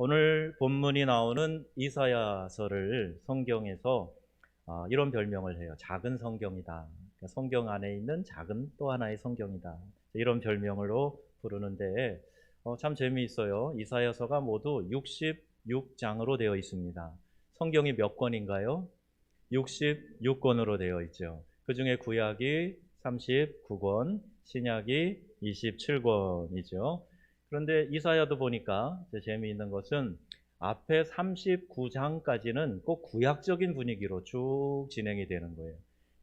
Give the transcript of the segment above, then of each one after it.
오늘 본문이 나오는 이사야서를 성경에서 이런 별명을 해요. 작은 성경이다. 그러니까 성경 안에 있는 작은 또 하나의 성경이다. 이런 별명으로 부르는데 참 재미있어요. 이사야서가 모두 66장으로 되어 있습니다. 성경이 몇 권인가요? 66권으로 되어 있죠. 그 중에 구약이 39권, 신약이 27권이죠. 그런데 이사야도 보니까 재미있는 것은 앞에 39장까지는 꼭 구약적인 분위기로 쭉 진행이 되는 거예요.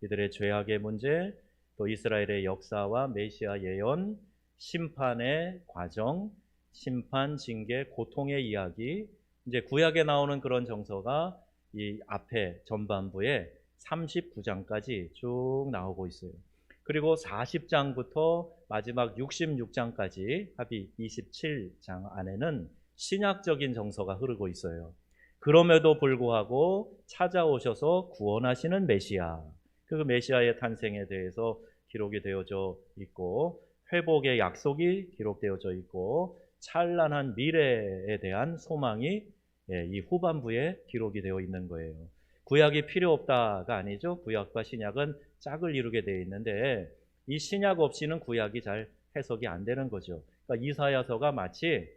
이들의 죄악의 문제, 또 이스라엘의 역사와 메시아 예언, 심판의 과정, 심판, 징계, 고통의 이야기, 이제 구약에 나오는 그런 정서가 이 앞에 전반부에 39장까지 쭉 나오고 있어요. 그리고 40장부터 마지막 66장까지 합이 27장 안에는 신약적인 정서가 흐르고 있어요. 그럼에도 불구하고 찾아오셔서 구원하시는 메시아, 그 메시아의 탄생에 대해서 기록이 되어져 있고, 회복의 약속이 기록되어져 있고, 찬란한 미래에 대한 소망이 이 후반부에 기록이 되어 있는 거예요. 구약이 필요 없다가 아니죠. 구약과 신약은 짝을 이루게 되어 있는데 이 신약 없이는 구약이 잘 해석이 안 되는 거죠. 그러니까 이사야서가 마치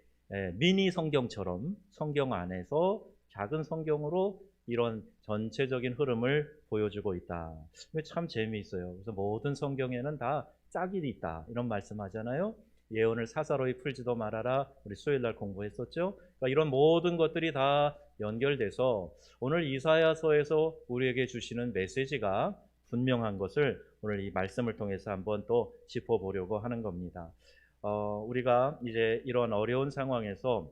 미니 성경처럼 성경 안에서 작은 성경으로 이런 전체적인 흐름을 보여주고 있다. 참 재미있어요. 그래서 모든 성경에는 다 짝이 있다 이런 말씀하잖아요. 예언을 사사로이 풀지도 말아라. 우리 수요일날 공부했었죠. 그러니까 이런 모든 것들이 다 연결돼서 오늘 이사야서에서 우리에게 주시는 메시지가 분명한 것을 오늘 이 말씀을 통해서 한번 또 짚어보려고 하는 겁니다. 우리가 이제 이런 어려운 상황에서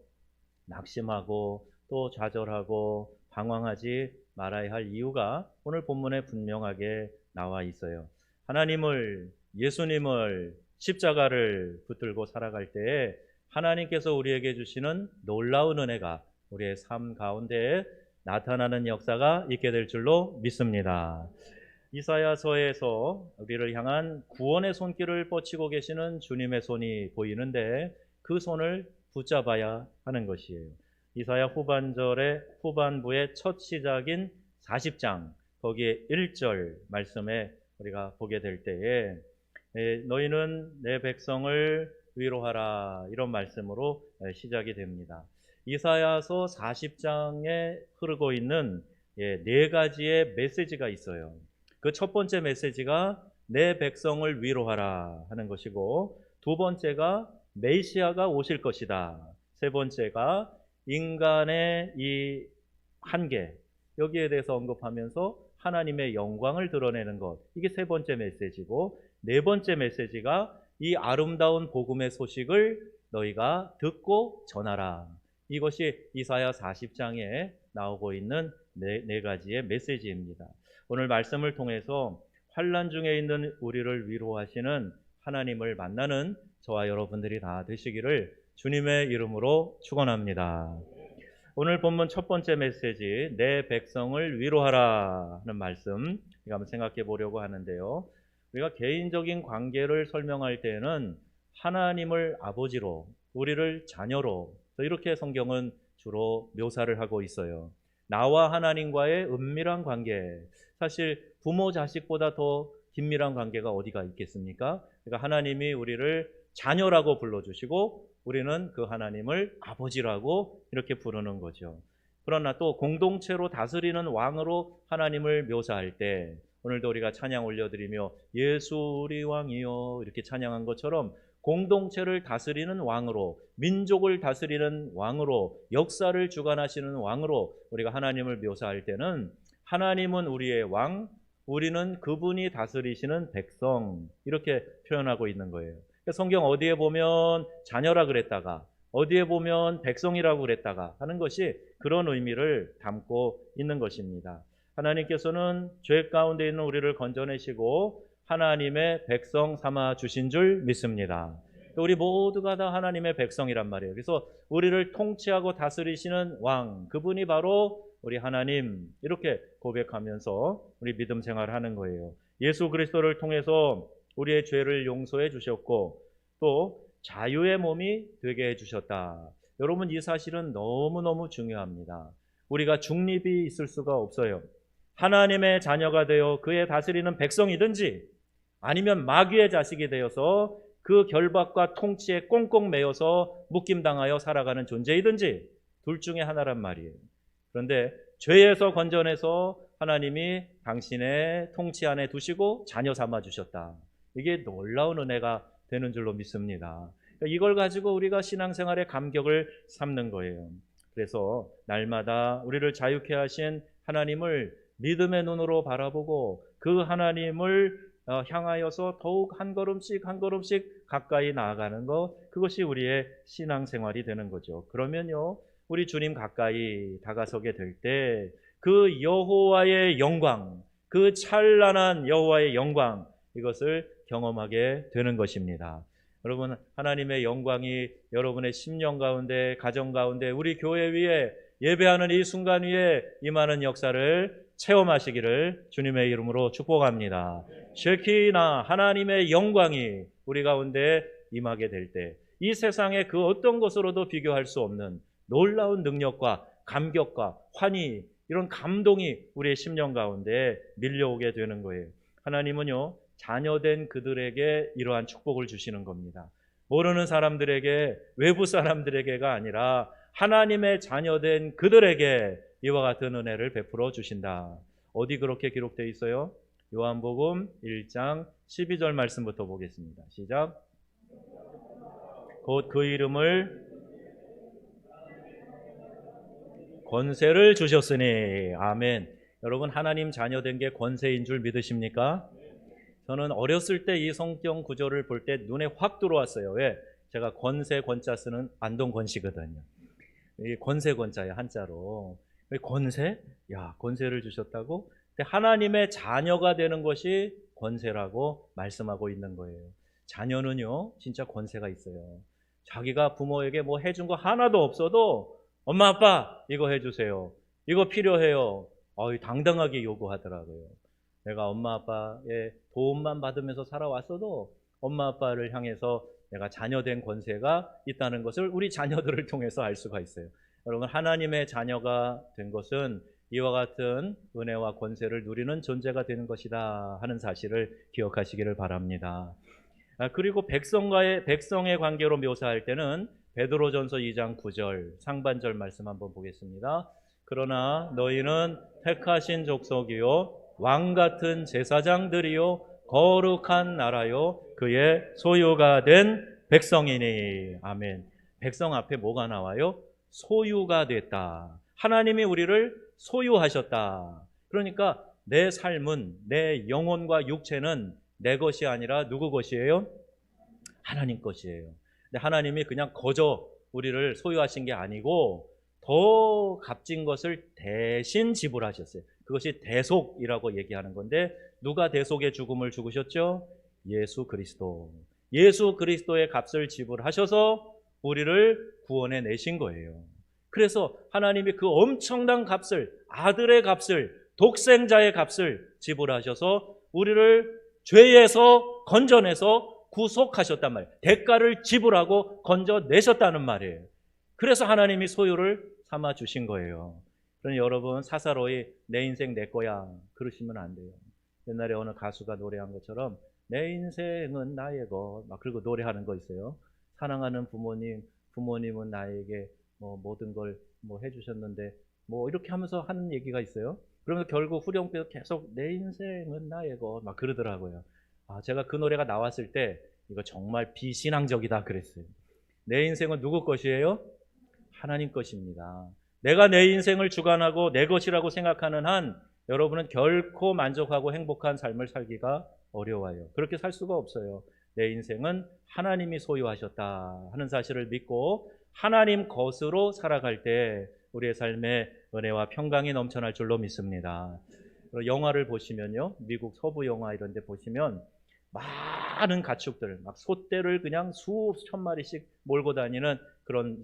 낙심하고 또 좌절하고 방황하지 말아야 할 이유가 오늘 본문에 분명하게 나와 있어요. 하나님을, 예수님을, 십자가를 붙들고 살아갈 때에 하나님께서 우리에게 주시는 놀라운 은혜가 우리의 삶 가운데에 나타나는 역사가 있게 될 줄로 믿습니다. 이사야서에서 우리를 향한 구원의 손길을 뻗치고 계시는 주님의 손이 보이는데 그 손을 붙잡아야 하는 것이에요. 이사야 후반부의 첫 시작인 40장 거기에 1절 말씀에 우리가 보게 될 때에 너희는 내 백성을 위로하라 이런 말씀으로 시작이 됩니다. 이사야서 40장에 흐르고 있는 네 가지의 메시지가 있어요. 그 첫 번째 메시지가 내 백성을 위로하라 하는 것이고, 두 번째가 메시아가 오실 것이다. 세 번째가 인간의 이 한계, 여기에 대해서 언급하면서 하나님의 영광을 드러내는 것, 이게 세 번째 메시지고, 네 번째 메시지가 이 아름다운 복음의 소식을 너희가 듣고 전하라. 이것이 이사야 40장에 나오고 있는 네 가지의 메시지입니다. 오늘 말씀을 통해서 환난 중에 있는 우리를 위로하시는 하나님을 만나는 저와 여러분들이 다 되시기를 주님의 이름으로 축원합니다. 오늘 본문 첫 번째 메시지, 내 백성을 위로하라 하는 말씀 한번 생각해 보려고 하는데요. 우리가 개인적인 관계를 설명할 때는 하나님을 아버지로, 우리를 자녀로, 이렇게 성경은 주로 묘사를 하고 있어요. 나와 하나님과의 은밀한 관계, 사실 부모 자식보다 더 긴밀한 관계가 어디가 있겠습니까? 그러니까 하나님이 우리를 자녀라고 불러주시고 우리는 그 하나님을 아버지라고 이렇게 부르는 거죠. 그러나 또 공동체로 다스리는 왕으로 하나님을 묘사할 때 오늘도 우리가 찬양 올려드리며 예수 우리 왕이요 이렇게 찬양한 것처럼 공동체를 다스리는 왕으로, 민족을 다스리는 왕으로, 역사를 주관하시는 왕으로 우리가 하나님을 묘사할 때는 하나님은 우리의 왕, 우리는 그분이 다스리시는 백성 이렇게 표현하고 있는 거예요. 성경 어디에 보면 자녀라 그랬다가 어디에 보면 백성이라고 그랬다가 하는 것이 그런 의미를 담고 있는 것입니다. 하나님께서는 죄 가운데 있는 우리를 건져내시고 하나님의 백성 삼아 주신 줄 믿습니다. 우리 모두가 다 하나님의 백성이란 말이에요. 그래서 우리를 통치하고 다스리시는 왕, 그분이 바로 우리 하나님 이렇게 고백하면서 우리 믿음 생활을 하는 거예요. 예수 그리스도를 통해서 우리의 죄를 용서해 주셨고 또 자유의 몸이 되게 해 주셨다. 여러분, 이 사실은 너무너무 중요합니다. 우리가 중립이 있을 수가 없어요. 하나님의 자녀가 되어 그의 다스리는 백성이든지 아니면 마귀의 자식이 되어서 그 결박과 통치에 꽁꽁 매여서 묶임당하여 살아가는 존재이든지 둘 중에 하나란 말이에요. 그런데 죄에서 건져내서 하나님이 당신의 통치 안에 두시고 자녀 삼아 주셨다. 이게 놀라운 은혜가 되는 줄로 믿습니다. 이걸 가지고 우리가 신앙생활의 감격을 삼는 거예요. 그래서 날마다 우리를 자유케 하신 하나님을 믿음의 눈으로 바라보고 그 하나님을 향하여서 더욱 한 걸음씩 한 걸음씩 가까이 나아가는 것, 그것이 우리의 신앙생활이 되는 거죠. 그러면요, 우리 주님 가까이 다가서게 될 때 그 여호와의 영광, 그 찬란한 여호와의 영광, 이것을 경험하게 되는 것입니다. 여러분, 하나님의 영광이 여러분의 심령 가운데, 가정 가운데, 우리 교회 위에, 예배하는 이 순간 위에 임하는 역사를 체험하시기를 주님의 이름으로 축복합니다. 쉐키나 하나님의 영광이 우리 가운데 임하게 될 때 이 세상의 그 어떤 것으로도 비교할 수 없는 놀라운 능력과 감격과 환희, 이런 감동이 우리의 심령 가운데 밀려오게 되는 거예요. 하나님은요, 자녀된 그들에게 이러한 축복을 주시는 겁니다. 모르는 사람들에게, 외부 사람들에게가 아니라 하나님의 자녀된 그들에게 이와 같은 은혜를 베풀어 주신다. 어디 그렇게 기록되어 있어요? 요한복음 1장 12절 말씀부터 보겠습니다. 시작. 곧 그 이름을 권세를 주셨으니. 아멘. 여러분, 하나님 자녀된 게 권세인 줄 믿으십니까? 저는 어렸을 때 이 성경 구절을 볼 때 눈에 확 들어왔어요. 왜? 제가 권세, 권자 쓰는 안동 권씨거든요. 이 권세, 권자예요, 한자로. 권세? 야, 권세를 주셨다고? 근데 하나님의 자녀가 되는 것이 권세라고 말씀하고 있는 거예요. 자녀는요, 진짜 권세가 있어요. 자기가 부모에게 뭐 해준 거 하나도 없어도 엄마, 아빠, 이거 해주세요. 이거 필요해요. 당당하게 요구하더라고요. 내가 엄마, 아빠의 도움만 받으면서 살아왔어도 엄마, 아빠를 향해서 내가 자녀된 권세가 있다는 것을 우리 자녀들을 통해서 알 수가 있어요. 여러분, 하나님의 자녀가 된 것은 이와 같은 은혜와 권세를 누리는 존재가 되는 것이다 하는 사실을 기억하시기를 바랍니다. 그리고 백성의 관계로 묘사할 때는 베드로전서 2장 9절 상반절 말씀 한번 보겠습니다. 그러나 너희는 택하신 족속이요 왕같은 제사장들이요 거룩한 나라요 그의 소유가 된 백성이니. 아멘. 백성 앞에 뭐가 나와요? 소유가 됐다. 하나님이 우리를 소유하셨다. 그러니까 내 삶은, 내 영혼과 육체는 내 것이 아니라 누구 것이에요? 하나님 것이에요. 근데 하나님이 그냥 거저 우리를 소유하신 게 아니고 더 값진 것을 대신 지불하셨어요. 그것이 대속이라고 얘기하는 건데, 누가 대속의 죽음을 죽으셨죠? 예수 그리스도. 예수 그리스도의 값을 지불하셔서 우리를 구원해 내신 거예요. 그래서 하나님이 그 엄청난 값을, 아들의 값을, 독생자의 값을 지불하셔서 우리를 죄에서 건져내서 구속하셨단 말이에요. 대가를 지불하고 건져내셨다는 말이에요. 그래서 하나님이 소유를 삼아 주신 거예요. 그러니 여러분, 사사로이 내 인생 내 거야 그러시면 안 돼요. 옛날에 어느 가수가 노래한 것처럼 내 인생은 나의 것, 막 그리고 노래하는 거 있어요. 사랑하는 부모님은 나에게 모든 걸 해주셨는데 이렇게 하면서 하는 얘기가 있어요. 그러면서 결국 후렴구에서 계속 내 인생은 나의 것 막 그러더라고요. 제가 그 노래가 나왔을 때 이거 정말 비신앙적이다 그랬어요. 내 인생은 누구 것이에요? 하나님 것입니다. 내가 내 인생을 주관하고 내 것이라고 생각하는 한 여러분은 결코 만족하고 행복한 삶을 살기가 어려워요. 그렇게 살 수가 없어요. 내 인생은 하나님이 소유하셨다 하는 사실을 믿고 하나님 것으로 살아갈 때 우리의 삶에 은혜와 평강이 넘쳐날 줄로 믿습니다. 영화를 보시면요, 미국 서부 영화 이런 데 보시면 많은 가축들, 막 소떼를 그냥 수천 마리씩 몰고 다니는 그런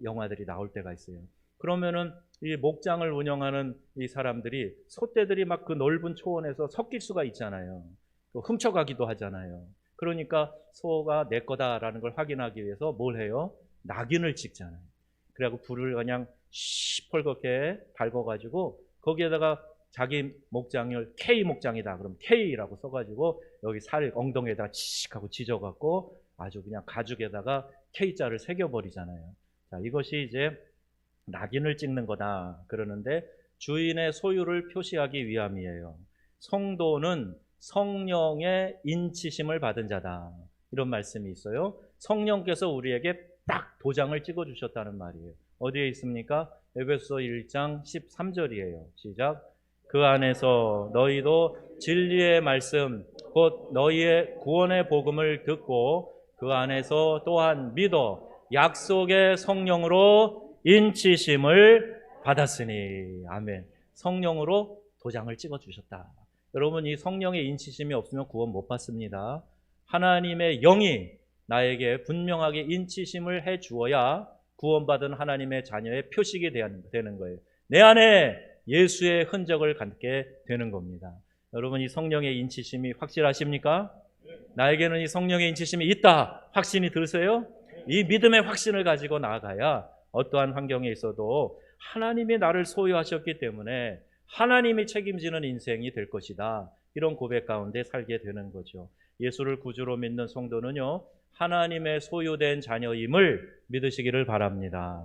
영화들이 나올 때가 있어요. 그러면은 이 목장을 운영하는 이 사람들이 소떼들이 막 그 넓은 초원에서 섞일 수가 있잖아요. 훔쳐가기도 하잖아요. 그러니까 소가 내 거다라는 걸 확인하기 위해서 뭘 해요? 낙인을 찍잖아요. 그래갖고 불을 그냥 시뻘겋게 밝아가지고 거기에다가 자기 목장을 K 목장이다 그럼 K라고 써가지고 여기 살 엉덩이에다가 치익 하고 지져갖고 아주 그냥 가죽에다가 K자를 새겨버리잖아요. 자, 이것이 이제 낙인을 찍는 거다 그러는데 주인의 소유를 표시하기 위함이에요. 성도는 성령의 인치심을 받은 자다 이런 말씀이 있어요. 성령께서 우리에게 딱 도장을 찍어주셨다는 말이에요. 어디에 있습니까? 에베소서 1장 13절이에요. 시작. 그 안에서 너희도 진리의 말씀 곧 너희의 구원의 복음을 듣고 그 안에서 또한 믿어 약속의 성령으로 인치심을 받았으니. 아멘. 성령으로 도장을 찍어주셨다. 여러분, 이 성령의 인치심이 없으면 구원 못 받습니다. 하나님의 영이 나에게 분명하게 인치심을 해 주어야 구원받은 하나님의 자녀의 표식이 되는 거예요. 내 안에 예수의 흔적을 갖게 되는 겁니다. 여러분, 이 성령의 인치심이 확실하십니까? 나에게는 이 성령의 인치심이 있다 확신이 드세요? 이 믿음의 확신을 가지고 나아가야 어떠한 환경에 있어도 하나님이 나를 소유하셨기 때문에 하나님이 책임지는 인생이 될 것이다. 이런 고백 가운데 살게 되는 거죠. 예수를 구주로 믿는 성도는요, 하나님의 소유된 자녀임을 믿으시기를 바랍니다.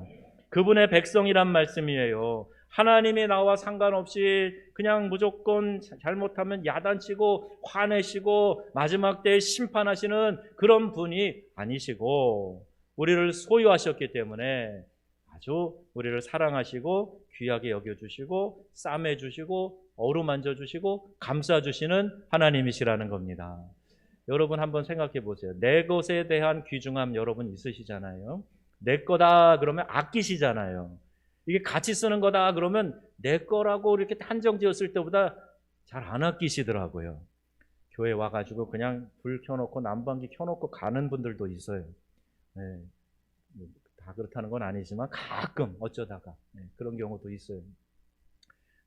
그분의 백성이란 말씀이에요. 하나님이 나와 상관없이 그냥 무조건 잘못하면 야단치고 화내시고 마지막 때에 심판하시는 그런 분이 아니시고 우리를 소유하셨기 때문에 아주 우리를 사랑하시고 귀하게 여겨주시고 싸매주시고 어루만져 주시고 감싸주시는 하나님이시라는 겁니다. 여러분 한번 생각해 보세요. 내 것에 대한 귀중함 여러분 있으시잖아요. 내 거다 그러면 아끼시잖아요. 이게 같이 쓰는 거다 그러면 내 거라고 이렇게 한정 지었을 때보다 잘 안 아끼시더라고요. 교회 와가지고 그냥 불 켜놓고 난방기 켜놓고 가는 분들도 있어요. 네. 다 그렇다는 건 아니지만 가끔 어쩌다가 그런 경우도 있어요.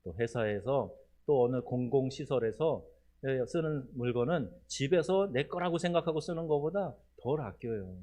또 회사에서 또 어느 공공시설에서 쓰는 물건은 집에서 내 거라고 생각하고 쓰는 것보다 덜 아껴요.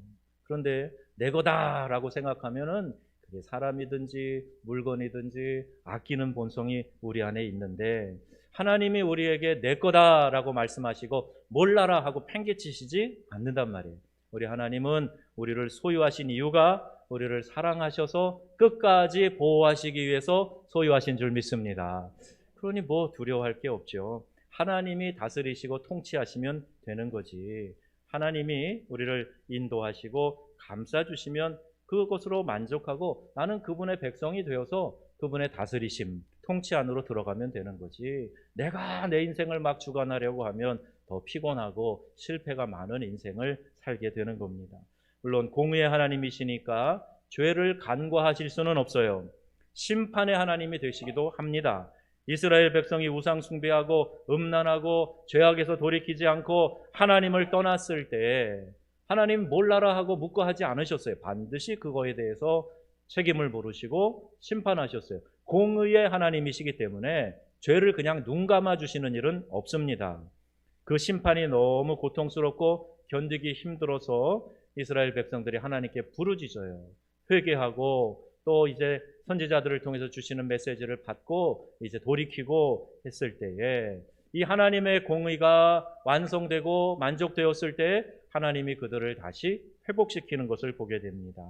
그런데 내 거다라고 생각하면은 그게 사람이든지 물건이든지 아끼는 본성이 우리 안에 있는데 하나님이 우리에게 내 거다라고 말씀하시고 몰라라 하고 팽개치시지 않는단 말이에요. 우리 하나님은 우리를 소유하신 이유가 우리를 사랑하셔서 끝까지 보호하시기 위해서 소유하신 줄 믿습니다. 그러니 뭐 두려워할 게 없죠. 하나님이 다스리시고 통치하시면 되는 거지. 하나님이 우리를 인도하시고 감싸주시면 그것으로 만족하고 나는 그분의 백성이 되어서 그분의 다스리심, 통치 안으로 들어가면 되는 거지. 내가 내 인생을 막 주관하려고 하면 더 피곤하고 실패가 많은 인생을 살게 되는 겁니다. 물론 공의의 하나님이시니까 죄를 간과하실 수는 없어요. 심판의 하나님이 되시기도 합니다. 이스라엘 백성이 우상 숭배하고 음란하고 죄악에서 돌이키지 않고 하나님을 떠났을 때 하나님 몰라라 하고 묵과하지 않으셨어요. 반드시 그거에 대해서 책임을 물으시고 심판하셨어요. 공의의 하나님이시기 때문에 죄를 그냥 눈 감아 주시는 일은 없습니다. 그 심판이 너무 고통스럽고 견디기 힘들어서 이스라엘 백성들이 하나님께 부르짖어요. 회개하고 또 이제 선지자들을 통해서 주시는 메시지를 받고 이제 돌이키고 했을 때에 이 하나님의 공의가 완성되고 만족되었을 때 하나님이 그들을 다시 회복시키는 것을 보게 됩니다.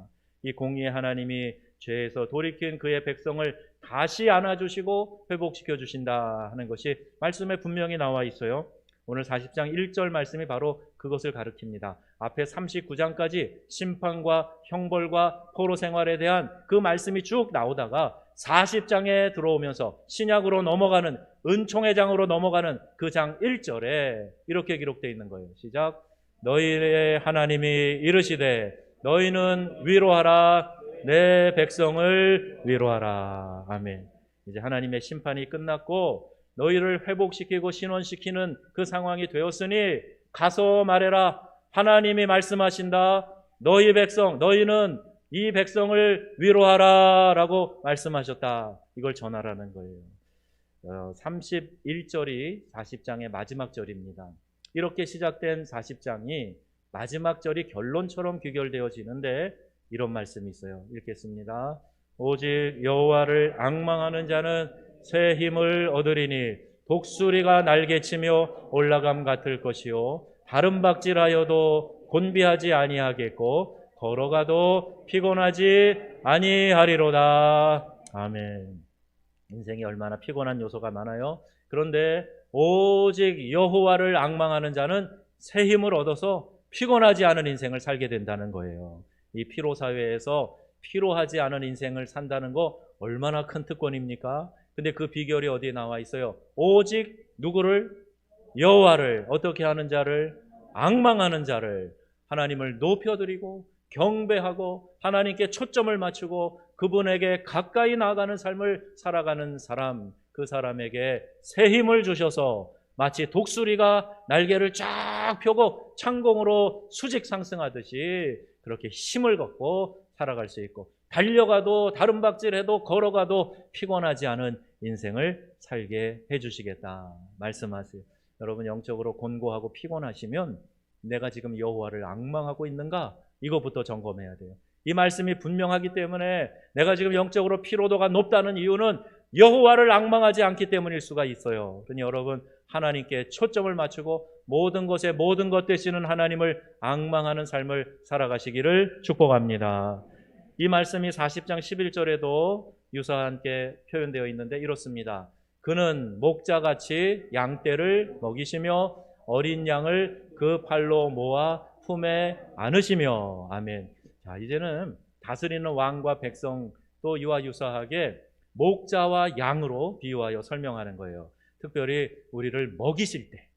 이 공의의 하나님이 죄에서 돌이킨 그의 백성을 다시 안아주시고 회복시켜 주신다 하는 것이 말씀에 분명히 나와 있어요. 오늘 40장 1절 말씀이 바로 그것을 가리킵니다. 앞에 39장까지 심판과 형벌과 포로 생활에 대한 그 말씀이 쭉 나오다가 40장에 들어오면서 신약으로 넘어가는 은총의 장으로 넘어가는 그 장 1절에 이렇게 기록되어 있는 거예요. 시작. 너희의 하나님이 이르시되 너희는 위로하라 내 백성을 위로하라. 아멘. 이제 하나님의 심판이 끝났고 너희를 회복시키고 신원시키는 그 상황이 되었으니 가서 말해라. 하나님이 말씀하신다. 너희 백성, 너희는 이 백성을 위로하라 라고 말씀하셨다. 이걸 전하라는 거예요. 31절이 40장의 마지막 절입니다. 이렇게 시작된 40장이 마지막 절이 결론처럼 귀결되어지는데 이런 말씀이 있어요. 읽겠습니다. 오직 여호와를 앙망하는 자는 새 힘을 얻으리니 독수리가 날개치며 올라감 같을 것이요 다른 박질하여도 곤비하지 아니하겠고 걸어가도 피곤하지 아니하리로다. 아멘. 인생이 얼마나 피곤한 요소가 많아요. 그런데 오직 여호와를 앙망하는 자는 새 힘을 얻어서 피곤하지 않은 인생을 살게 된다는 거예요. 이 피로사회에서 피로하지 않은 인생을 산다는 거 얼마나 큰 특권입니까? 근데 그 비결이 어디에 나와 있어요? 오직 누구를? 여호와를. 어떻게 하는 자를? 앙망하는 자를. 하나님을 높여드리고 경배하고 하나님께 초점을 맞추고 그분에게 가까이 나아가는 삶을 살아가는 사람, 그 사람에게 새 힘을 주셔서 마치 독수리가 날개를 쫙 펴고 창공으로 수직 상승하듯이 그렇게 힘을 갖고 살아갈 수 있고 달려가도 다른 박질해도 걸어가도 피곤하지 않은 인생을 살게 해주시겠다 말씀하세요. 여러분 영적으로 곤고하고 피곤하시면 내가 지금 여호와를 앙망하고 있는가? 이거부터 점검해야 돼요. 이 말씀이 분명하기 때문에 내가 지금 영적으로 피로도가 높다는 이유는 여호와를 앙망하지 않기 때문일 수가 있어요. 그러니 여러분 하나님께 초점을 맞추고 모든 것에 모든 것 되시는 하나님을 앙망하는 삶을 살아가시기를 축복합니다. 이 말씀이 40장 11절에도 유사하게 표현되어 있는데 이렇습니다. 그는 목자같이 양떼를 먹이시며 어린 양을 그 팔로 모아 품에 안으시며. 아멘. 자, 이제는 다스리는 왕과 백성 또 이와 유사하게 목자와 양으로 비유하여 설명하는 거예요. 특별히 우리를 먹이실 때,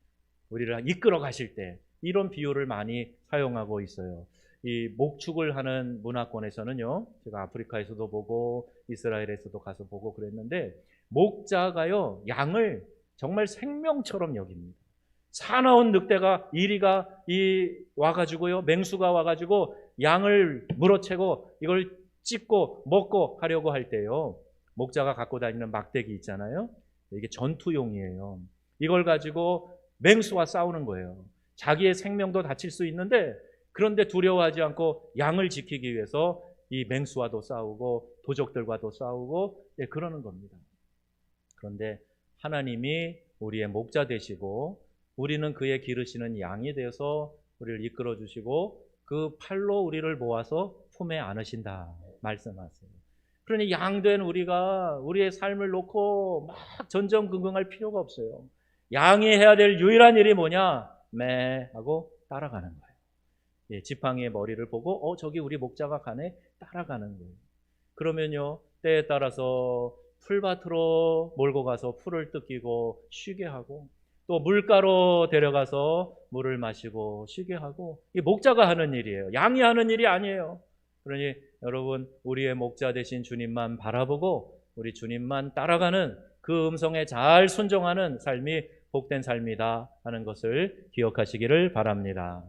우리를 이끌어 가실 때 이런 비유를 많이 사용하고 있어요. 이 목축을 하는 문화권에서는요, 제가 아프리카에서도 보고 이스라엘에서도 가서 보고 그랬는데 목자가요 양을 정말 생명처럼 여깁니다. 사나운 늑대가 이리가 와가지고요 맹수가 와가지고 양을 물어채고 이걸 찢고 먹고 하려고 할 때요 목자가 갖고 다니는 막대기 있잖아요. 이게 전투용이에요. 이걸 가지고 맹수와 싸우는 거예요. 자기의 생명도 다칠 수 있는데 그런데 두려워하지 않고 양을 지키기 위해서 이 맹수와도 싸우고 도적들과도 싸우고 그러는 겁니다. 그런데 하나님이 우리의 목자 되시고 우리는 그의 기르시는 양이 되어서 우리를 이끌어 주시고 그 팔로 우리를 모아서 품에 안으신다 말씀하세요. 그러니 양된 우리가 우리의 삶을 놓고 막 전전긍긍할 필요가 없어요. 양이 해야 될 유일한 일이 뭐냐? 매 하고 따라가는 거예요. 예, 지팡이의 머리를 보고 저기 우리 목자가 가네 따라가는 거예요. 그러면요 때에 따라서 풀밭으로 몰고 가서 풀을 뜯기고 쉬게 하고 또 물가로 데려가서 물을 마시고 쉬게 하고 이 목자가 하는 일이에요. 양이 하는 일이 아니에요. 그러니 여러분 우리의 목자 되신 주님만 바라보고 우리 주님만 따라가는 그 음성에 잘 순종하는 삶이 복된 삶이다 하는 것을 기억하시기를 바랍니다.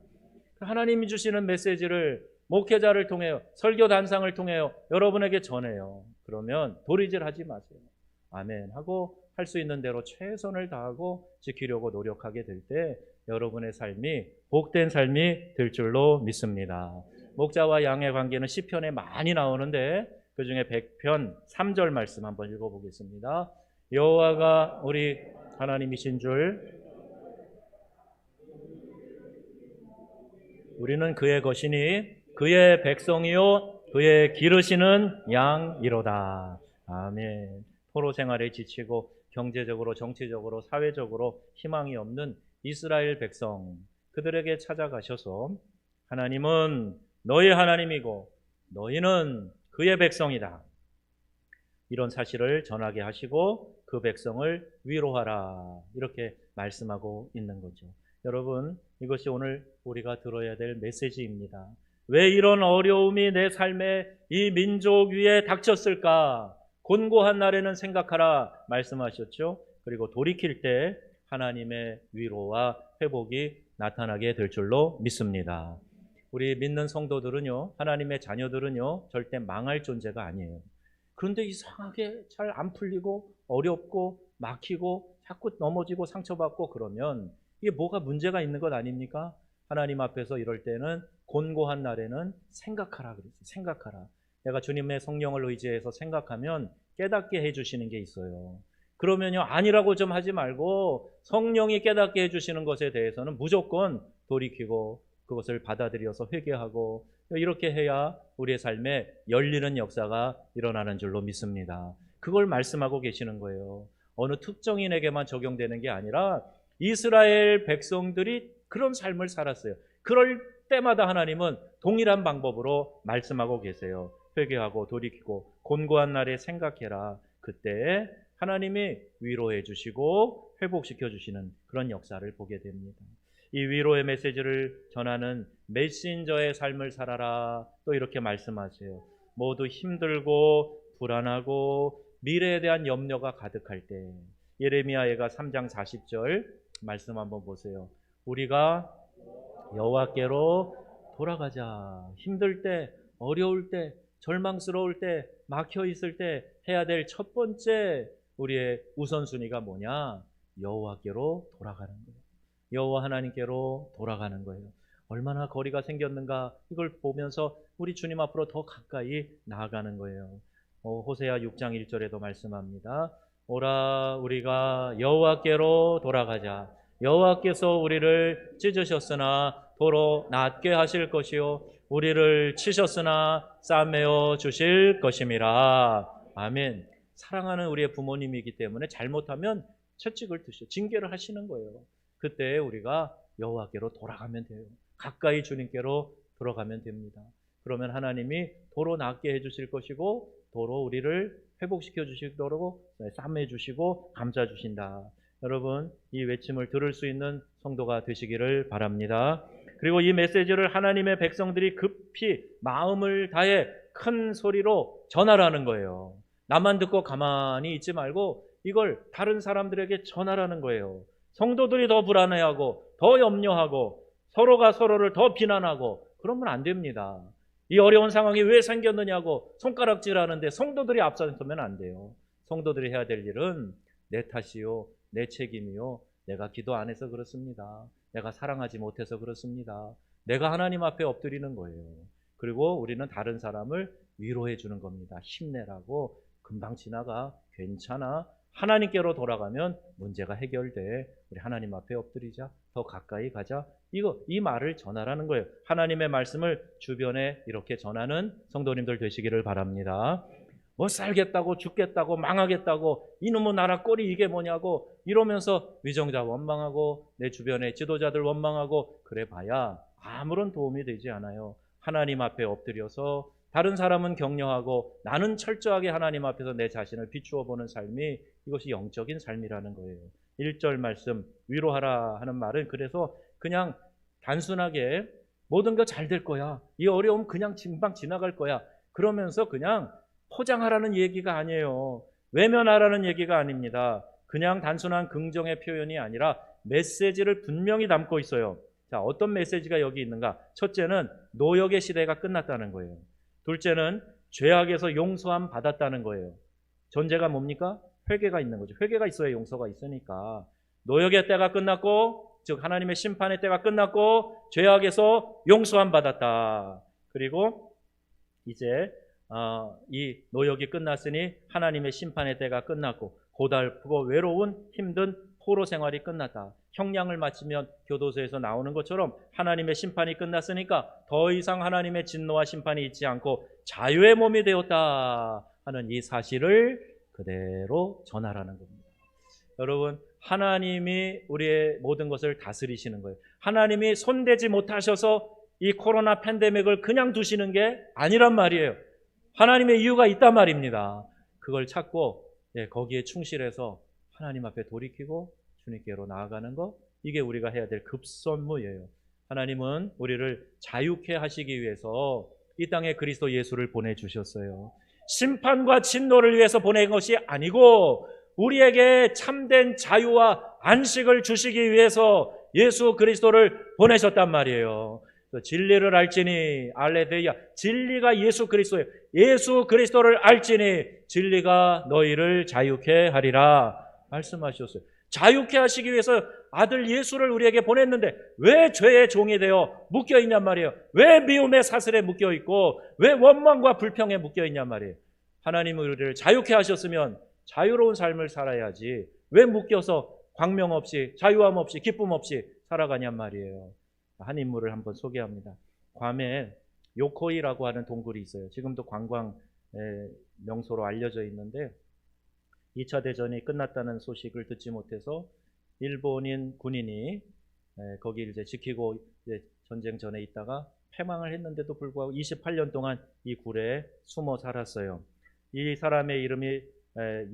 하나님이 주시는 메시지를 목회자를 통해요 설교 단상을 통해요 여러분에게 전해요. 그러면 도리질하지 마세요. 아멘 하고 할 수 있는 대로 최선을 다하고 지키려고 노력하게 될 때 여러분의 삶이 복된 삶이 될 줄로 믿습니다. 목자와 양의 관계는 시편에 많이 나오는데 그중에 100편 3절 말씀 한번 읽어보겠습니다. 여호와가 우리 하나님이신 줄 우리는 그의 것이니 그의 백성이요 그의 기르시는 양이로다. 아멘. 포로 생활에 지치고 경제적으로 정치적으로 사회적으로 희망이 없는 이스라엘 백성 그들에게 찾아가셔서 하나님은 너희 하나님이고 너희는 그의 백성이다 이런 사실을 전하게 하시고 그 백성을 위로하라 이렇게 말씀하고 있는 거죠. 여러분 이것이 오늘 우리가 들어야 될 메시지입니다. 왜 이런 어려움이 내 삶에 이 민족 위에 닥쳤을까? 곤고한 날에는 생각하라 말씀하셨죠. 그리고 돌이킬 때 하나님의 위로와 회복이 나타나게 될 줄로 믿습니다. 우리 믿는 성도들은요 하나님의 자녀들은요 절대 망할 존재가 아니에요. 그런데 이상하게 잘 안 풀리고 어렵고 막히고 자꾸 넘어지고 상처받고 그러면 이게 뭐가 문제가 있는 것 아닙니까? 하나님 앞에서 이럴 때는 곤고한 날에는 생각하라 그랬어요. 생각하라. 내가 주님의 성령을 의지해서 생각하면 깨닫게 해주시는 게 있어요. 그러면요, 아니라고 좀 하지 말고 성령이 깨닫게 해주시는 것에 대해서는 무조건 돌이키고 그것을 받아들여서 회개하고, 이렇게 해야 우리의 삶에 열리는 역사가 일어나는 줄로 믿습니다. 그걸 말씀하고 계시는 거예요. 어느 특정인에게만 적용되는 게 아니라 이스라엘 백성들이 그런 삶을 살았어요. 그럴 때마다 하나님은 동일한 방법으로 말씀하고 계세요. 회개하고 돌이키고 곤고한 날에 생각해라. 그때 하나님이 위로해 주시고 회복시켜 주시는 그런 역사를 보게 됩니다. 이 위로의 메시지를 전하는 메신저의 삶을 살아라. 또 이렇게 말씀하세요. 모두 힘들고 불안하고 미래에 대한 염려가 가득할 때, 예레미야가 3장 40절 말씀 한번 보세요. 우리가 여호와께로 돌아가자. 힘들 때, 어려울 때, 절망스러울 때, 막혀 있을 때 해야 될 첫 번째 우리의 우선순위가 뭐냐? 여호와께로 돌아가는 거예요. 여호와 하나님께로 돌아가는 거예요. 얼마나 거리가 생겼는가, 이걸 보면서 우리 주님 앞으로 더 가까이 나아가는 거예요. 호세아 6장 1절에도 말씀합니다. 오라 우리가 여호와께로 돌아가자. 여호와께서 우리를 찢으셨으나 도로 낫게 하실 것이요 우리를 치셨으나 싸매어 주실 것임이라. 아멘. 사랑하는 우리의 부모님이기 때문에 잘못하면 채찍을 드시고 징계를 하시는 거예요. 그때 우리가 여호와께로 돌아가면 돼요. 가까이 주님께로 돌아가면 됩니다. 그러면 하나님이 도로 낫게 해주실 것이고 도로 우리를 회복시켜 주시도록 싸매 주시고 감싸 주신다. 여러분, 이 외침을 들을 수 있는 성도가 되시기를 바랍니다. 그리고 이 메시지를 하나님의 백성들이 급히 마음을 다해 큰 소리로 전하라는 거예요. 나만 듣고 가만히 있지 말고 이걸 다른 사람들에게 전하라는 거예요. 성도들이 더 불안해하고 더 염려하고 서로가 서로를 더 비난하고 그러면 안 됩니다. 이 어려운 상황이 왜 생겼느냐고 손가락질하는데 성도들이 앞서면 안 돼요. 성도들이 해야 될 일은 내 탓이요, 내 책임이요, 내가 기도 안 해서 그렇습니다. 내가 사랑하지 못해서 그렇습니다. 내가 하나님 앞에 엎드리는 거예요. 그리고 우리는 다른 사람을 위로해 주는 겁니다. 힘내라고. 금방 지나가. 괜찮아. 하나님께로 돌아가면 문제가 해결돼. 우리 하나님 앞에 엎드리자. 더 가까이 가자. 이 말을 전하라는 거예요. 하나님의 말씀을 주변에 이렇게 전하는 성도님들 되시기를 바랍니다. 못 살겠다고, 죽겠다고, 망하겠다고, 이놈의 나라 꼴이 이게 뭐냐고 이러면서 위정자 원망하고 내 주변의 지도자들 원망하고 그래 봐야 아무런 도움이 되지 않아요. 하나님 앞에 엎드려서 다른 사람은 격려하고 나는 철저하게 하나님 앞에서 내 자신을 비추어 보는 삶이, 이것이 영적인 삶이라는 거예요. 1절 말씀 위로하라 하는 말은 그래서 그냥 단순하게 모든 거 잘 될 거야, 이 어려움 그냥 금방 지나갈 거야 그러면서 그냥 포장하라는 얘기가 아니에요. 외면하라는 얘기가 아닙니다. 그냥 단순한 긍정의 표현이 아니라 메시지를 분명히 담고 있어요. 자, 어떤 메시지가 여기 있는가? 첫째는 노역의 시대가 끝났다는 거예요. 둘째는 죄악에서 용서함 받았다는 거예요. 전제가 뭡니까? 회개가 있는 거죠. 회개가 있어야 용서가 있으니까. 노역의 때가 끝났고, 즉 하나님의 심판의 때가 끝났고 죄악에서 용서함 받았다. 그리고 이제 이 노역이 끝났으니 하나님의 심판의 때가 끝났고 고달프고 외로운 힘든 포로 생활이 끝났다. 형량을 마치면 교도소에서 나오는 것처럼 하나님의 심판이 끝났으니까 더 이상 하나님의 진노와 심판이 있지 않고 자유의 몸이 되었다 하는 이 사실을 그대로 전하라는 겁니다. 여러분, 하나님이 우리의 모든 것을 다스리시는 거예요. 하나님이 손대지 못하셔서 이 코로나 팬데믹을 그냥 두시는 게 아니란 말이에요. 하나님의 이유가 있단 말입니다. 그걸 찾고 거기에 충실해서 하나님 앞에 돌이키고 주님께로 나아가는 것, 이게 우리가 해야 될 급선무예요. 하나님은 우리를 자유케 하시기 위해서 이 땅에 그리스도 예수를 보내주셨어요. 심판과 진노를 위해서 보낸 것이 아니고 우리에게 참된 자유와 안식을 주시기 위해서 예수 그리스도를 보내셨단 말이에요. 진리를 알지니 알레데이아, 진리가 예수 그리스도예요. 예수 그리스도를 알지니 진리가 너희를 자유케 하리라 말씀하셨어요. 자유케 하시기 위해서 아들 예수를 우리에게 보냈는데 왜 죄의 종이 되어 묶여있냔 말이에요. 왜 미움의 사슬에 묶여있고 왜 원망과 불평에 묶여있냔 말이에요. 하나님은 우리를 자유케 하셨으면 자유로운 삶을 살아야지 왜 묶여서 광명 없이 자유함 없이 기쁨 없이 살아가냔 말이에요. 한 인물을 한번 소개합니다. 괌에 요코이라고 하는 동굴이 있어요. 지금도 관광 명소로 알려져 있는데 2차 대전이 끝났다는 소식을 듣지 못해서 일본인 군인이 거기 이제 지키고 이제 전쟁 전에 있다가 패망을 했는데도 불구하고 28년 동안 이 굴에 숨어 살았어요. 이 사람의 이름이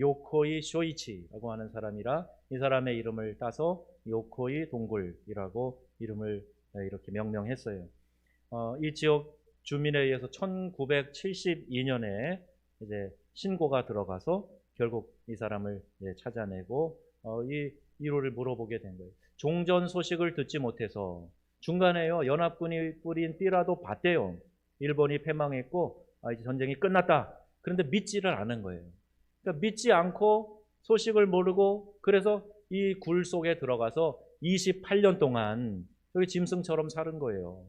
요코이 쇼이치라고 하는 사람이라 이 사람의 이름을 따서 요코이 동굴이라고 이름을 이렇게 명명했어요. 이 지역 주민에 의해서 1972년에 이제 신고가 들어가서 결국 이 사람을 찾아내고 이 이유를 물어보게 된 거예요. 종전 소식을 듣지 못해서 중간에요 연합군이 뿌린 삐라도 봤대요. 일본이 패망했고 이제 전쟁이 끝났다. 그런데 믿지를 않은 거예요. 그러니까 믿지 않고 소식을 모르고 그래서 이 굴 속에 들어가서 28년 동안 여기 짐승처럼 사는 거예요.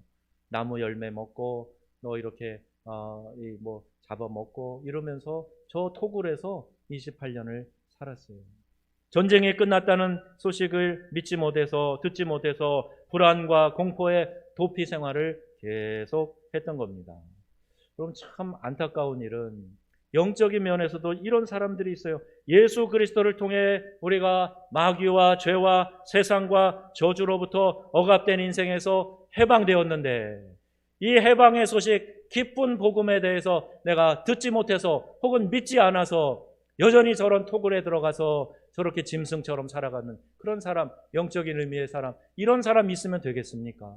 나무 열매 먹고 너 이렇게 뭐 잡아먹고 이러면서 저 토굴에서 28년을 살았어요. 전쟁이 끝났다는 소식을 믿지 못해서 듣지 못해서 불안과 공포의 도피 생활을 계속 했던 겁니다. 그럼 참 안타까운 일은 영적인 면에서도 이런 사람들이 있어요. 예수 그리스도를 통해 우리가 마귀와 죄와 세상과 저주로부터 억압된 인생에서 해방되었는데 이 해방의 소식, 기쁜 복음에 대해서 내가 듣지 못해서 혹은 믿지 않아서 여전히 저런 토굴에 들어가서 저렇게 짐승처럼 살아가는 그런 사람, 영적인 의미의 사람, 이런 사람 있으면 되겠습니까?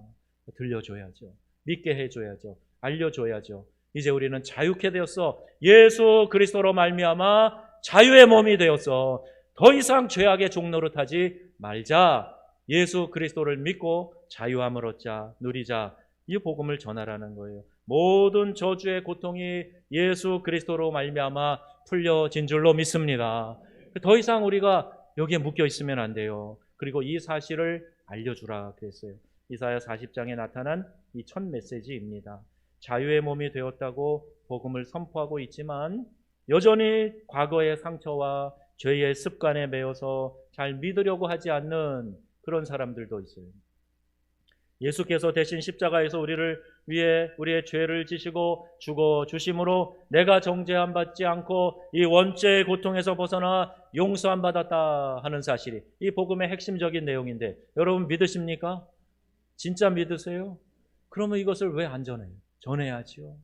들려줘야죠. 믿게 해줘야죠. 알려줘야죠. 이제 우리는 자유케 되었어. 예수 그리스도로 말미암아 자유의 몸이 되었어. 더 이상 죄악의 종노릇하지 말자. 예수 그리스도를 믿고 자유함을 얻자, 누리자. 이 복음을 전하라는 거예요. 모든 저주의 고통이 예수 그리스도로 말미암아 풀려진 줄로 믿습니다. 더 이상 우리가 여기에 묶여 있으면 안 돼요. 그리고 이 사실을 알려주라 그랬어요. 이사야 40장에 나타난 이 첫 메시지입니다. 자유의 몸이 되었다고 복음을 선포하고 있지만 여전히 과거의 상처와 죄의 습관에 매여서 잘 믿으려고 하지 않는 그런 사람들도 있어요. 예수께서 대신 십자가에서 우리를 위해 우리의 죄를 지시고 죽어 주심으로 내가 정죄함 받지 않고 이 원죄의 고통에서 벗어나 용서함 받았다 하는 사실이 이 복음의 핵심적인 내용인데 여러분 믿으십니까? 진짜 믿으세요? 그러면 이것을 왜 안 전해요? 전해야지요.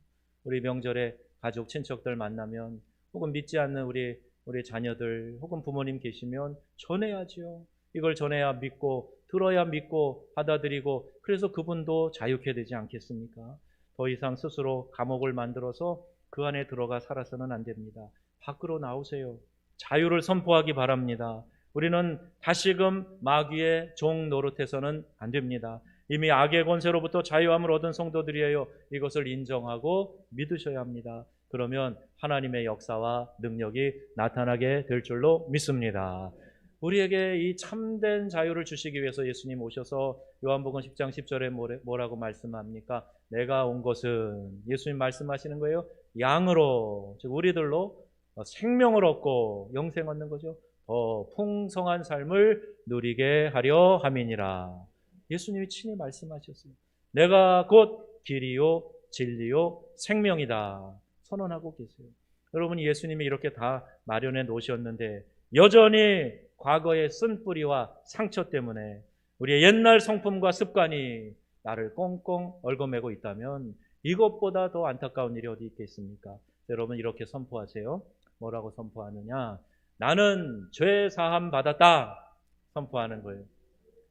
우리 명절에 가족 친척들 만나면 혹은 믿지 않는 우리 자녀들 혹은 부모님 계시면 전해야지요. 이걸 전해야 믿고 들어야 믿고 받아들이고 그래서 그분도 자유케 되지 않겠습니까? 더 이상 스스로 감옥을 만들어서 그 안에 들어가 살아서는 안 됩니다. 밖으로 나오세요. 자유를 선포하기 바랍니다. 우리는 다시금 마귀의 종 노릇해서는 안 됩니다. 이미 악의 권세로부터 자유함을 얻은 성도들이에요. 이것을 인정하고 믿으셔야 합니다. 그러면 하나님의 역사와 능력이 나타나게 될 줄로 믿습니다. 우리에게 이 참된 자유를 주시기 위해서 예수님 오셔서 요한복음 10장 10절에 뭐라고 말씀합니까? 내가 온 것은 예수님 말씀하시는 거예요. 양으로 즉 우리들로 생명을 얻고 영생 얻는 거죠. 더 풍성한 삶을 누리게 하려 함이니라. 예수님이 친히 말씀하셨어요. 내가 곧 길이요 진리요 생명이다 선언하고 계세요. 여러분 예수님이 이렇게 다 마련해 놓으셨는데 여전히 과거의 쓴뿌리와 상처 때문에 우리의 옛날 성품과 습관이 나를 꽁꽁 얽어매고 있다면 이것보다 더 안타까운 일이 어디 있겠습니까? 여러분 이렇게 선포하세요. 뭐라고 선포하느냐? 나는 죄 사함 받았다 선포하는 거예요.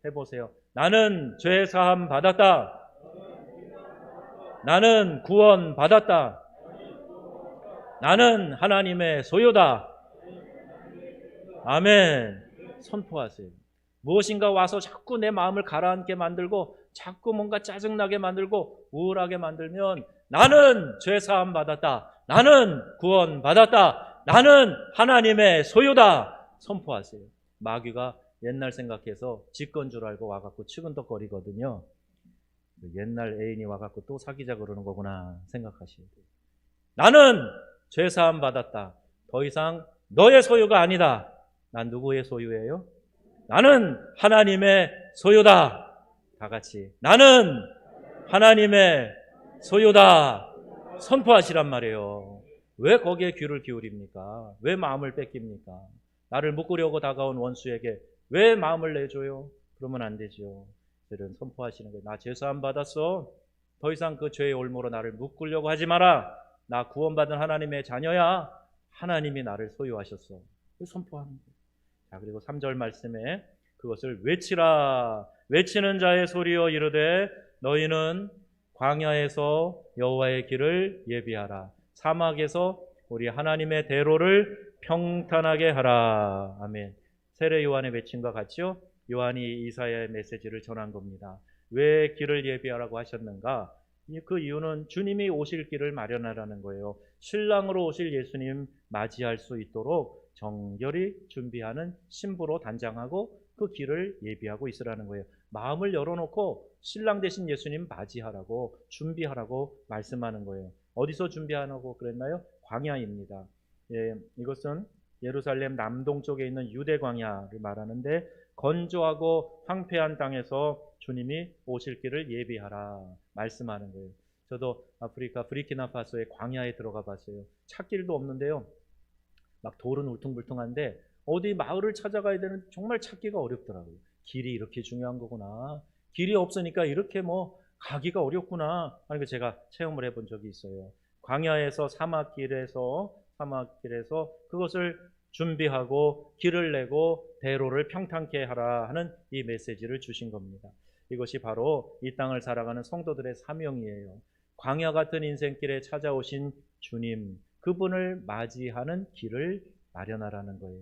해보세요. 나는 죄 사함 받았다. 나는 구원 받았다. 나는 하나님의 소유다. 아멘. 선포하세요. 무엇인가 와서 자꾸 내 마음을 가라앉게 만들고 자꾸 뭔가 짜증나게 만들고 우울하게 만들면 나는 죄사함 받았다. 나는 구원 받았다. 나는 하나님의 소유다. 선포하세요. 마귀가 옛날 생각해서 직건 줄 알고 와갖고 치근덕거리거든요. 옛날 애인이 와갖고 또 사귀자 그러는 거구나 생각하셔야 돼요. 나는 죄사함 받았다. 더 이상 너의 소유가 아니다. 난 누구의 소유예요? 나는 하나님의 소유다. 다 같이 나는 하나님의 소유다. 선포하시란 말이에요. 왜 거기에 귀를 기울입니까? 왜 마음을 뺏깁니까? 나를 묶으려고 다가온 원수에게 왜 마음을 내줘요? 그러면 안 되죠. 들은 선포하시는 거예요. 나 죄사함 받았어. 더 이상 그 죄의 올무로 나를 묶으려고 하지 마라. 나 구원받은 하나님의 자녀야. 하나님이 나를 소유하셨어. 선포하는 거예요. 자, 그리고 3절 말씀에 그것을 외치라. 외치는 자의 소리여 이르되 너희는 광야에서 여호와의 길을 예비하라. 사막에서 우리 하나님의 대로를 평탄하게 하라. 아멘. 세례 요한의 외침과 같이요. 요한이 이사야의 메시지를 전한 겁니다. 왜 길을 예비하라고 하셨는가? 그 이유는 주님이 오실 길을 마련하라는 거예요. 신랑으로 오실 예수님 맞이할 수 있도록 정결히 준비하는 신부로 단장하고 그 길을 예비하고 있으라는 거예요. 마음을 열어놓고 신랑 되신 예수님 맞이하라고 준비하라고 말씀하는 거예요. 어디서 준비하라고 그랬나요? 광야입니다. 예, 이것은 예루살렘 남동쪽에 있는 유대 광야를 말하는데 건조하고 황폐한 땅에서 주님이 오실 길을 예비하라 말씀하는 거예요. 저도 아프리카 브리키나파소의 광야에 들어가 봤어요. 찾길도 없는데요. 막 돌은 울퉁불퉁한데 어디 마을을 찾아가야 되는 정말 찾기가 어렵더라고요. 길이 이렇게 중요한 거구나. 길이 없으니까 이렇게 가기가 어렵구나 하는 거 제가 체험을 해본 적이 있어요. 광야에서 사막길에서 그것을 준비하고 길을 내고 대로를 평탄케 하라 하는 이 메시지를 주신 겁니다. 이것이 바로 이 땅을 살아가는 성도들의 사명이에요. 광야 같은 인생길에 찾아오신 주님, 그분을 맞이하는 길을 마련하라는 거예요.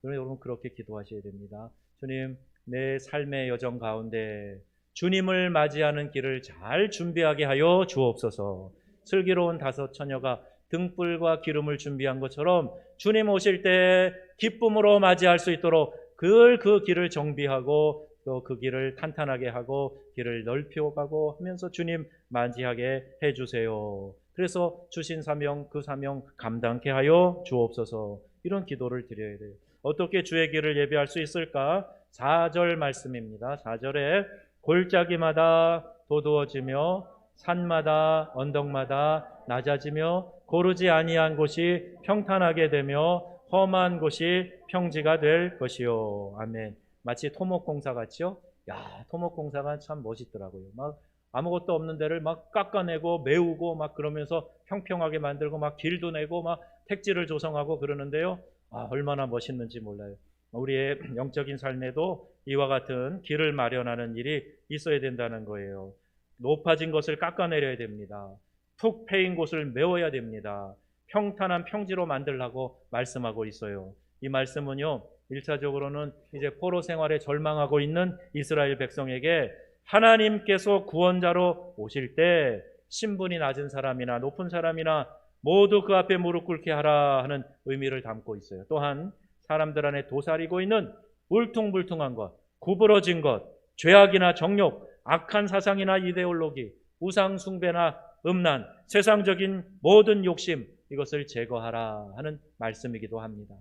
그래서 여러분 그렇게 기도하셔야 됩니다. 주님, 내 삶의 여정 가운데 주님을 맞이하는 길을 잘 준비하게 하여 주옵소서. 슬기로운 다섯 처녀가 등불과 기름을 준비한 것처럼 주님 오실 때 기쁨으로 맞이할 수 있도록 그 길을 정비하고 또 그 길을 탄탄하게 하고 길을 넓혀가고 하면서 주님 맞이하게 해주세요. 그래서 주신 사명, 그 사명 감당케 하여 주옵소서. 이런 기도를 드려야 돼요. 어떻게 주의 길을 예비할 수 있을까? 4절 말씀입니다. 4절에 골짜기마다 도두어지며 산마다 언덕마다 낮아지며 고르지 아니한 곳이 평탄하게 되며 험한 곳이 평지가 될 것이요. 아멘. 마치 토목공사 같죠? 야, 토목공사가 참 멋있더라고요. 막 아무것도 없는 데를 막 깎아내고 메우고 막 그러면서 평평하게 만들고 막 길도 내고 막 택지를 조성하고 그러는데요. 얼마나 멋있는지 몰라요. 우리의 영적인 삶에도 이와 같은 길을 마련하는 일이 있어야 된다는 거예요. 높아진 것을 깎아내려야 됩니다. 푹 패인 곳을 메워야 됩니다. 평탄한 평지로 만들라고 말씀하고 있어요. 이 말씀은요, 1차적으로는 이제 포로 생활에 절망하고 있는 이스라엘 백성에게 하나님께서 구원자로 오실 때 신분이 낮은 사람이나 높은 사람이나 모두 그 앞에 무릎 꿇게 하라 하는 의미를 담고 있어요. 또한 사람들 안에 도사리고 있는 울퉁불퉁한 것, 구부러진 것, 죄악이나 정욕, 악한 사상이나 이데올로기, 우상 숭배나 음란, 세상적인 모든 욕심, 이것을 제거하라 하는 말씀이기도 합니다.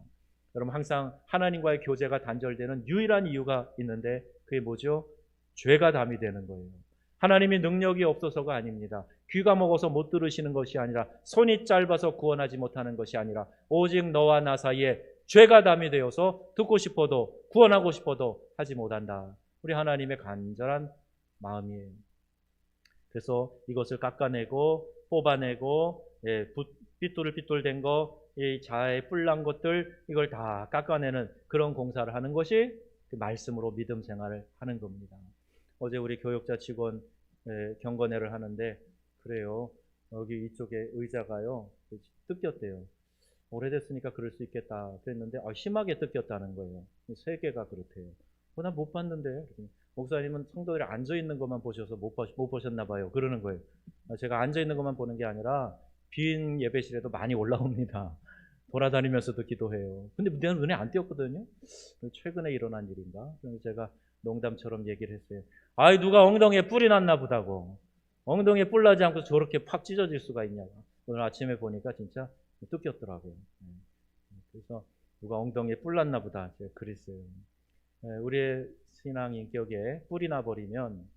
여러분 항상 하나님과의 교제가 단절되는 유일한 이유가 있는데 그게 뭐죠? 죄가 담이 되는 거예요. 하나님이 능력이 없어서가 아닙니다. 귀가 먹어서 못 들으시는 것이 아니라 손이 짧아서 구원하지 못하는 것이 아니라 오직 너와 나 사이에 죄가 담이 되어서 듣고 싶어도 구원하고 싶어도 하지 못한다. 우리 하나님의 간절한 마음이에요. 그래서 이것을 깎아내고 뽑아내고 삐뚤된 거, 이 자아에 뿔난 것들 이걸 다 깎아내는 그런 공사를 하는 것이 그 말씀으로 믿음 생활을 하는 겁니다. 어제 우리 교역자 직원 경건회를 하는데 그래요. 여기 이쪽에 의자가요 뜯겼대요. 오래됐으니까 그럴 수 있겠다 그랬는데 심하게 뜯겼다는 거예요. 3개가 그렇대요. 난 못 봤는데 목사님은 성도들이 앉아있는 것만 보셔서 못 보셨나 봐요. 그러는 거예요. 제가 앉아있는 것만 보는 게 아니라 빈 예배실에도 많이 올라옵니다. 돌아다니면서도 기도해요. 근데 내가 눈에 안 띄었거든요. 최근에 일어난 일인가? 그래서 제가 농담처럼 얘기를 했어요. 아이, 누가 엉덩이에 뿔이 났나 보다고. 엉덩이에 뿔 나지 않고 저렇게 팍 찢어질 수가 있냐고. 오늘 아침에 보니까 진짜 뜯겼더라고요. 그래서 누가 엉덩이에 뿔 났나 보다 제가 그랬어요. 우리의 신앙 인격에 뿔이 나버리면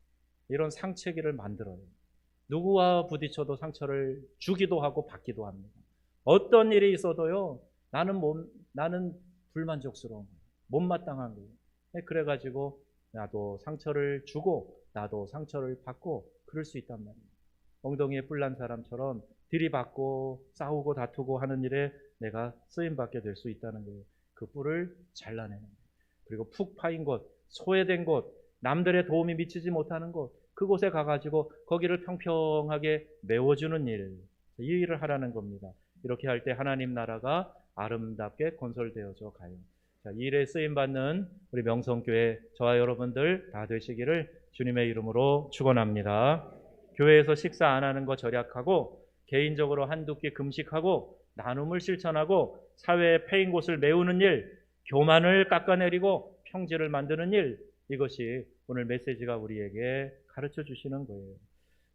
이런 상처기를 만들어요. 누구와 부딪혀도 상처를 주기도 하고 받기도 합니다. 어떤 일이 있어도요, 나는 불만족스러운 거예요. 못마땅한 거예요. 그래가지고 나도 상처를 주고 나도 상처를 받고 그럴 수 있단 말이에요. 엉덩이에 뿔난 사람처럼 들이받고 싸우고 다투고 하는 일에 내가 쓰임받게 될 수 있다는 거예요. 그 뿔을 잘라내는 거예요. 그리고 푹 파인 곳, 소외된 곳, 남들의 도움이 미치지 못하는 곳, 그곳에 가가지고 거기를 평평하게 메워주는 일, 이 일을 하라는 겁니다. 이렇게 할 때 하나님 나라가 아름답게 건설되어져 가요. 자, 이 일에 쓰임받는 우리 명성교회 저와 여러분들 다 되시기를 주님의 이름으로 축원합니다. 교회에서 식사 안 하는 거 절약하고 개인적으로 한두 끼 금식하고 나눔을 실천하고 사회의 패인 곳을 메우는 일, 교만을 깎아내리고 평지를 만드는 일, 이것이 오늘 메시지가 우리에게 가르쳐 주시는 거예요.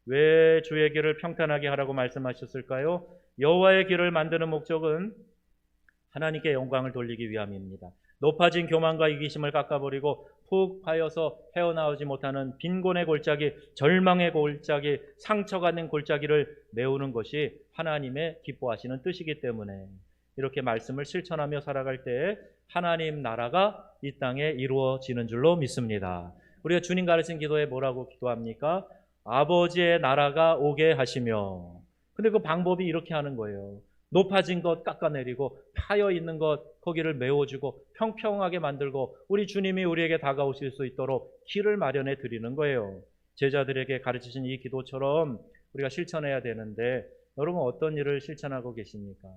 왜 주의 길을 평탄하게 하라고 말씀하셨을까요? 여호와의 길을 만드는 목적은 하나님께 영광을 돌리기 위함입니다. 높아진 교만과 이기심을 깎아버리고 푹 파여서 헤어나오지 못하는 빈곤의 골짜기, 절망의 골짜기, 상처받는 골짜기를 메우는 것이 하나님의 기뻐하시는 뜻이기 때문에 이렇게 말씀을 실천하며 살아갈 때 하나님 나라가 이 땅에 이루어지는 줄로 믿습니다. 우리가 주님 가르친 기도에 뭐라고 기도합니까? 아버지의 나라가 오게 하시며. 근데 그 방법이 이렇게 하는 거예요. 높아진 것 깎아내리고 파여 있는 것 거기를 메워주고 평평하게 만들고 우리 주님이 우리에게 다가오실 수 있도록 길을 마련해 드리는 거예요. 제자들에게 가르치신 이 기도처럼 우리가 실천해야 되는데 여러분 어떤 일을 실천하고 계십니까?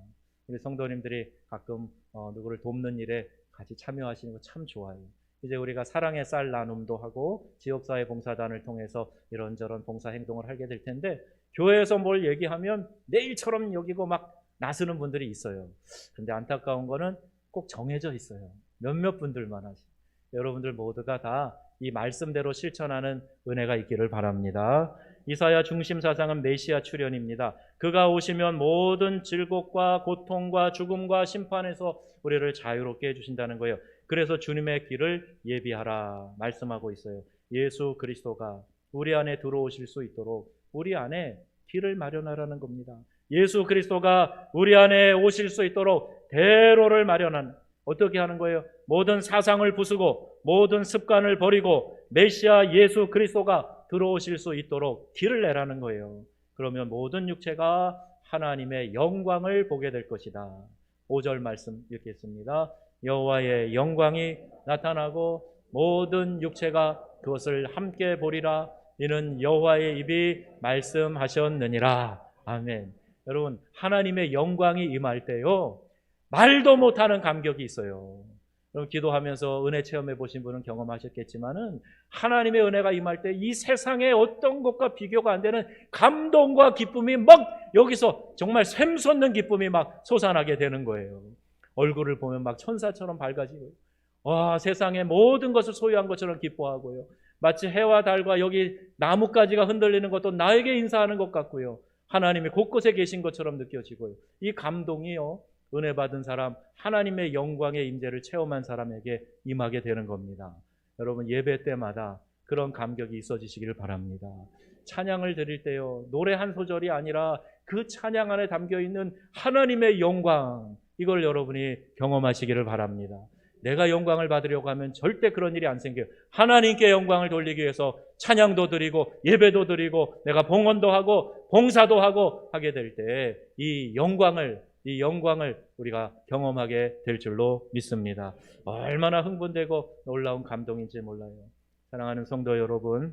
우리 성도님들이 가끔 누구를 돕는 일에 같이 참여하시는 거 참 좋아요. 이제 우리가 사랑의 쌀 나눔도 하고 지역사회 봉사단을 통해서 이런저런 봉사 행동을 하게 될 텐데 교회에서 뭘 얘기하면 내일처럼 여기고 막 나서는 분들이 있어요. 근데 안타까운 거는 꼭 정해져 있어요. 몇몇 분들만 하시. 여러분들 모두가 다 이 말씀대로 실천하는 은혜가 있기를 바랍니다. 이사야 중심 사상은 메시아 출현입니다. 그가 오시면 모든 질곡과 고통과 죽음과 심판에서 우리를 자유롭게 해주신다는 거예요. 그래서 주님의 길을 예비하라 말씀하고 있어요. 예수 그리스도가 우리 안에 들어오실 수 있도록 우리 안에 길을 마련하라는 겁니다. 예수 그리스도가 우리 안에 오실 수 있도록 대로를 마련한, 어떻게 하는 거예요? 모든 사상을 부수고 모든 습관을 버리고 메시아 예수 그리스도가 들어오실 수 있도록 길을 내라는 거예요. 그러면 모든 육체가 하나님의 영광을 보게 될 것이다. 5절 말씀 읽겠습니다. 여호와의 영광이 나타나고 모든 육체가 그것을 함께 보리라. 이는 여호와의 입이 말씀하셨느니라. 아멘. 여러분, 하나님의 영광이 임할 때요, 말도 못하는 감격이 있어요. 여러분, 기도하면서 은혜 체험해 보신 분은 경험하셨겠지만은 하나님의 은혜가 임할 때 이 세상의 어떤 것과 비교가 안 되는 감동과 기쁨이 막 여기서 정말 샘솟는 기쁨이 막 솟아나게 되는 거예요. 얼굴을 보면 막 천사처럼 밝아지고, 와, 세상의 모든 것을 소유한 것처럼 기뻐하고요. 마치 해와 달과 여기 나뭇가지가 흔들리는 것도 나에게 인사하는 것 같고요. 하나님이 곳곳에 계신 것처럼 느껴지고요. 이 감동이요, 은혜 받은 사람, 하나님의 영광의 임재를 체험한 사람에게 임하게 되는 겁니다. 여러분, 예배 때마다 그런 감격이 있어지시기를 바랍니다. 찬양을 드릴 때요, 노래 한 소절이 아니라 그 찬양 안에 담겨있는 하나님의 영광, 이걸 여러분이 경험하시기를 바랍니다. 내가 영광을 받으려고 하면 절대 그런 일이 안 생겨요. 하나님께 영광을 돌리기 위해서 찬양도 드리고 예배도 드리고 내가 봉헌도 하고 봉사도 하고 하게 될 때 이 영광을 우리가 경험하게 될 줄로 믿습니다. 얼마나 흥분되고 놀라운 감동인지 몰라요. 사랑하는 성도 여러분,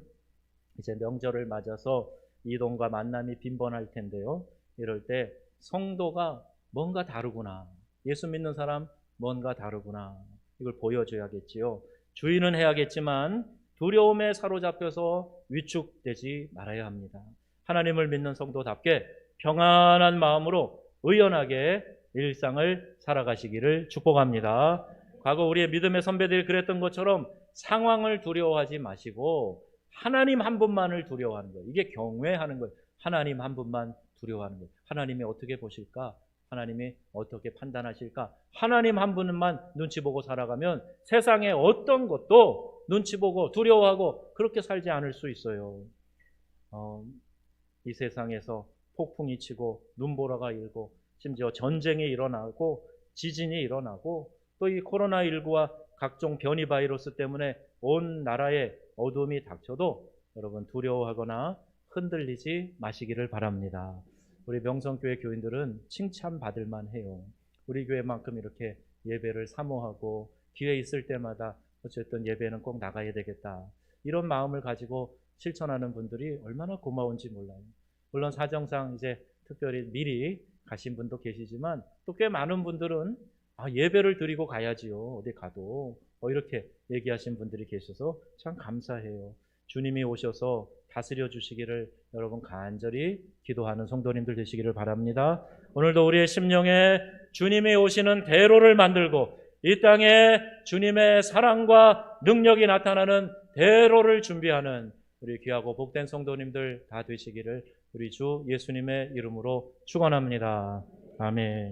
이제 명절을 맞아서 이동과 만남이 빈번할 텐데요. 이럴 때 성도가 뭔가 다르구나, 예수 믿는 사람 뭔가 다르구나, 이걸 보여줘야겠지요. 주의는 해야겠지만 두려움에 사로잡혀서 위축되지 말아야 합니다. 하나님을 믿는 성도답게 평안한 마음으로 의연하게 일상을 살아가시기를 축복합니다. 과거 우리의 믿음의 선배들이 그랬던 것처럼 상황을 두려워하지 마시고 하나님 한 분만을 두려워하는 거예요. 이게 경외하는 거예요. 하나님 한 분만 두려워하는 거예요. 하나님이 어떻게 보실까? 하나님이 어떻게 판단하실까? 하나님 한 분만 눈치 보고 살아가면 세상의 어떤 것도 눈치 보고 두려워하고 그렇게 살지 않을 수 있어요. 이 세상에서 폭풍이 치고 눈보라가 일고 심지어 전쟁이 일어나고 지진이 일어나고 또 이 코로나19와 각종 변이 바이러스 때문에 온 나라에 어둠이 닥쳐도 여러분 두려워하거나 흔들리지 마시기를 바랍니다. 우리 명성교회 교인들은 칭찬받을 만해요. 우리 교회만큼 이렇게 예배를 사모하고 기회 있을 때마다 어쨌든 예배는 꼭 나가야 되겠다. 이런 마음을 가지고 실천하는 분들이 얼마나 고마운지 몰라요. 물론 사정상 이제 특별히 미리 가신 분도 계시지만 또 꽤 많은 분들은 예배를 드리고 가야지요. 어디 가도. 이렇게 얘기하신 분들이 계셔서 참 감사해요. 주님이 오셔서 다스려 주시기를 여러분 간절히 기도하는 성도님들 되시기를 바랍니다. 오늘도 우리의 심령에 주님이 오시는 대로를 만들고 이 땅에 주님의 사랑과 능력이 나타나는 대로를 준비하는 우리 귀하고 복된 성도님들 다 되시기를 우리 주 예수님의 이름으로 축원합니다. 아멘.